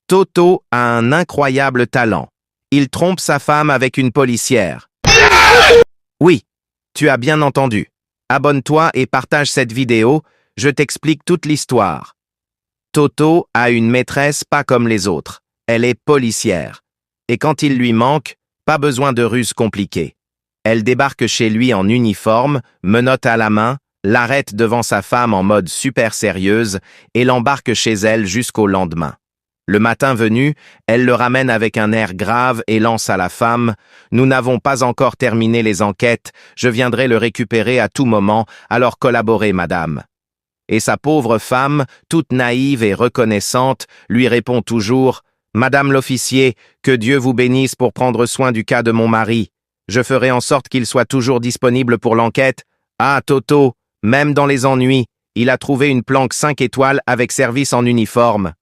Toto a un incroyable talent. Il trompe sa femme avec une policière. Oui, tu as bien entendu. Abonne-toi et partage cette vidéo, je t'explique toute l'histoire. Toto a une maîtresse pas comme les autres. Elle est policière. Et quand il lui manque, pas besoin de ruses compliquées. Elle débarque chez lui en uniforme, menotte à la main, l'arrête devant sa femme en mode super sérieuse et l'embarque chez elle jusqu'au lendemain. Le matin venu, elle le ramène avec un air grave et lance à la femme « Nous n'avons pas encore terminé les enquêtes, je viendrai le récupérer à tout moment, alors collaborez, madame. » Et sa pauvre femme, toute naïve et reconnaissante, lui répond toujours « Madame l'officier, que Dieu vous bénisse pour prendre soin du cas de mon mari. Je ferai en sorte qu'il soit toujours disponible pour l'enquête. Ah, Toto, même dans les ennuis, il a trouvé une planque 5 étoiles avec service en uniforme. »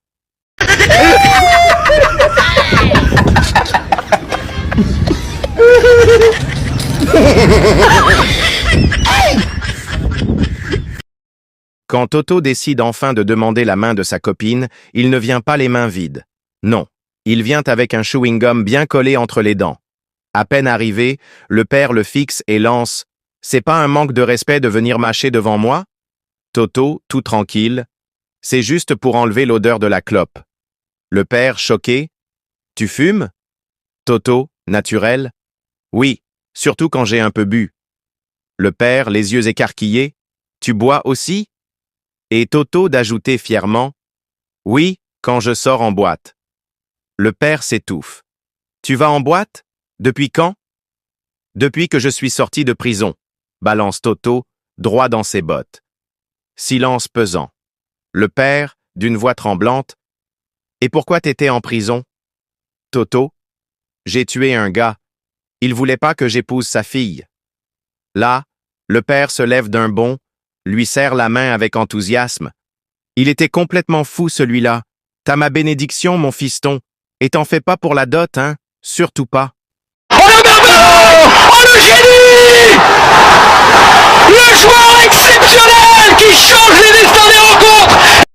Quand Toto décide enfin de demander la main de sa copine, il ne vient pas les mains vides. Non, il vient avec un chewing-gum bien collé entre les dents. À peine arrivé, le père le fixe et lance « C'est pas un manque de respect de venir mâcher devant moi ?» Toto, tout tranquille, « C'est juste pour enlever l'odeur de la clope. » Le père, choqué, « Tu fumes ?» Toto, naturel, « Oui, surtout quand j'ai un peu bu. » Le père, les yeux écarquillés, « Tu bois aussi ?» Et Toto d'ajouter fièrement, « Oui, quand je sors en boîte. » Le père s'étouffe. « Tu vas en boîte? Depuis quand? » « Depuis que je suis sorti de prison, » balance Toto, droit dans ses bottes. Silence pesant. Le père, d'une voix tremblante, « Et pourquoi t'étais en prison? » Toto, « J'ai tué un gars. Il voulait pas que j'épouse sa fille. » Là, le père se lève d'un bond, lui serre la main avec enthousiasme. « Il était complètement fou, celui-là. T'as ma bénédiction, mon fiston. Et t'en fais pas pour la dot, hein? Surtout pas. » Oh le barbare! Oh le génie! Le joueur exceptionnel qui change les destins des rencontres!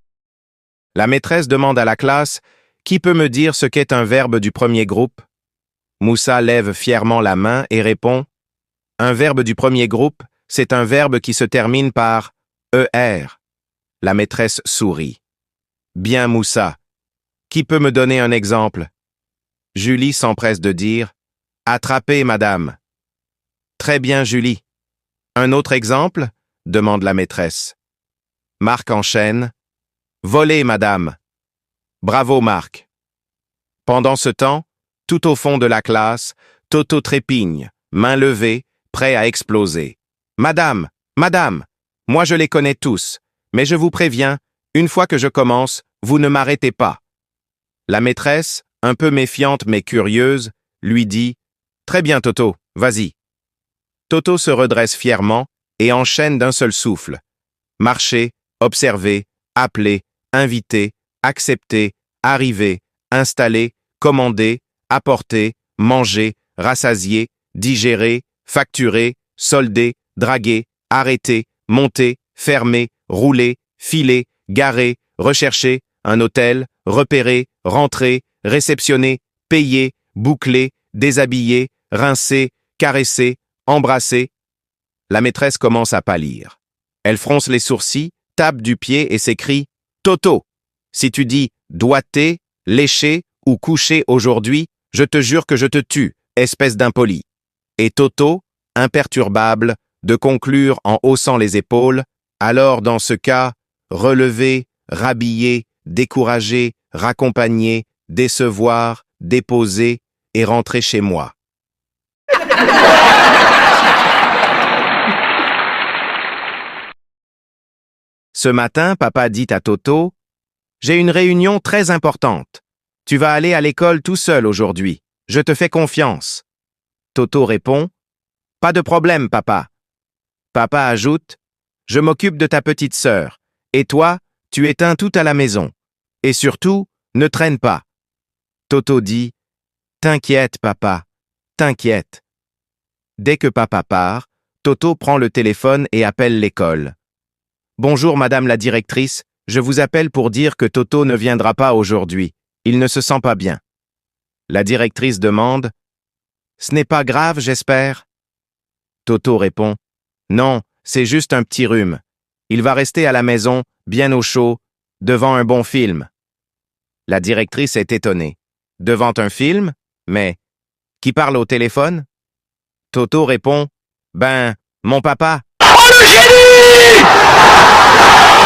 La maîtresse demande à la classe « Qui peut me dire ce qu'est un verbe du premier groupe ?» Moussa lève fièrement la main et répond « Un verbe du premier groupe, c'est un verbe qui se termine par « er ». La maîtresse sourit. « Bien, Moussa. Qui peut me donner un exemple ?» Julie s'empresse de dire « Attrapez, madame. » Très bien, Julie. Un autre exemple? Demande la maîtresse. Marc enchaîne. Voler, madame. Bravo, Marc. Pendant ce temps, tout au fond de la classe, Toto trépigne, main levée, prêt à exploser. Madame, madame, moi je les connais tous, mais je vous préviens, une fois que je commence, vous ne m'arrêtez pas. La maîtresse, un peu méfiante mais curieuse, lui dit « Très bien, Toto, vas-y. » Toto se redresse fièrement et enchaîne d'un seul souffle. Marcher, observer, appeler, inviter, accepter, arriver, installer, commander, apporter, manger, rassasier, digérer, facturer, solder, draguer, arrêter, monter, fermer, rouler, filer, garer, rechercher, un hôtel, repérer, rentrer, réceptionner, payer, boucler, déshabiller, rincer, caresser, embrasser. La maîtresse commence à pâlir. Elle fronce les sourcils, tape du pied et s'écrie « Toto, si tu dis « doigté », « lécher » ou « coucher aujourd'hui », je te jure que je te tue, espèce d'impoli. » Et Toto, imperturbable, de conclure en haussant les épaules « Alors dans ce cas, relever, rhabiller, décourager, raccompagner, décevoir, déposer et rentrer chez moi. » Ce matin, papa dit à Toto, « J'ai une réunion très importante. Tu vas aller à l'école tout seul aujourd'hui. Je te fais confiance. » Toto répond, « Pas de problème, papa. » Papa ajoute, « Je m'occupe de ta petite sœur. Et toi, tu éteins tout à la maison. Et surtout, ne traîne pas. » Toto dit, « T'inquiète, papa, t'inquiète. » Dès que papa part, Toto prend le téléphone et appelle l'école. « Bonjour, madame la directrice, je vous appelle pour dire que Toto ne viendra pas aujourd'hui. Il ne se sent pas bien. La directrice demande « Ce n'est pas grave, j'espère ?» Toto répond « Non, c'est juste un petit rhume. Il va rester à la maison, bien au chaud, devant un bon film. » La directrice est étonnée. « Devant un film? Mais qui parle au téléphone? » Toto répond « Ben, mon papa. » Oh le génie!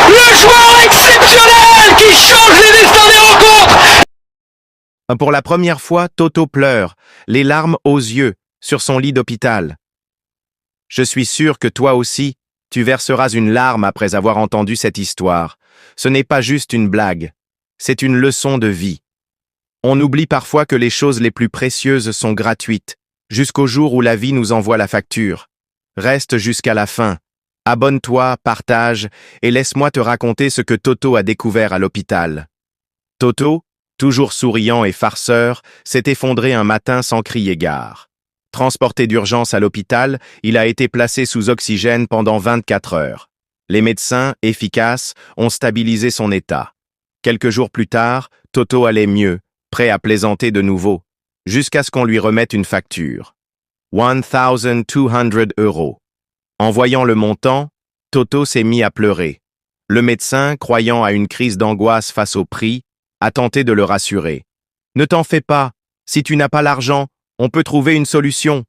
Le joueur exceptionnel qui change les destins des rencontres! Pour la première fois, Toto pleure, les larmes aux yeux, sur son lit d'hôpital. Je suis sûr que toi aussi, tu verseras une larme après avoir entendu cette histoire. Ce n'est pas juste une blague, c'est une leçon de vie. On oublie parfois que les choses les plus précieuses sont gratuites, jusqu'au jour où la vie nous envoie la facture. Reste jusqu'à la fin. Abonne-toi, partage, et laisse-moi te raconter ce que Toto a découvert à l'hôpital. Toto, toujours souriant et farceur, s'est effondré un matin sans crier gare. Transporté d'urgence à l'hôpital, il a été placé sous oxygène pendant 24 heures. Les médecins, efficaces, ont stabilisé son état. Quelques jours plus tard, Toto allait mieux, prêt à plaisanter de nouveau, jusqu'à ce qu'on lui remette une facture. 1200 €. En voyant le montant, Toto s'est mis à pleurer. Le médecin, croyant à une crise d'angoisse face au prix, a tenté de le rassurer. « Ne t'en fais pas, si tu n'as pas l'argent, on peut trouver une solution. »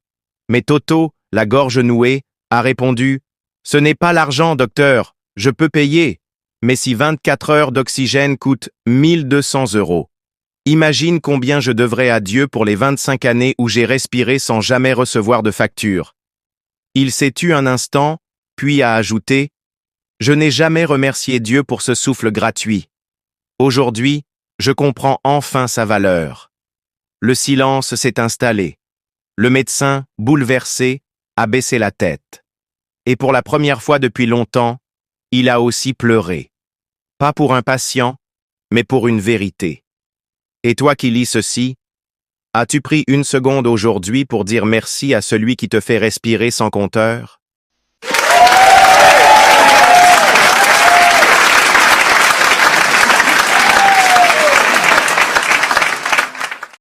Mais Toto, la gorge nouée, a répondu « Ce n'est pas l'argent, docteur, je peux payer. Mais si 24 heures d'oxygène coûtent 1200 €. Imagine combien je devrais à Dieu pour les 25 années où j'ai respiré sans jamais recevoir de facture. » Il s'est tu un instant, puis a ajouté « Je n'ai jamais remercié Dieu pour ce souffle gratuit. Aujourd'hui, je comprends enfin sa valeur. » Le silence s'est installé. Le médecin, bouleversé, a baissé la tête. Et pour la première fois depuis longtemps, il a aussi pleuré. Pas pour un patient, mais pour une vérité. Et toi qui lis ceci, as-tu pris une seconde aujourd'hui pour dire merci à celui qui te fait respirer sans compteur?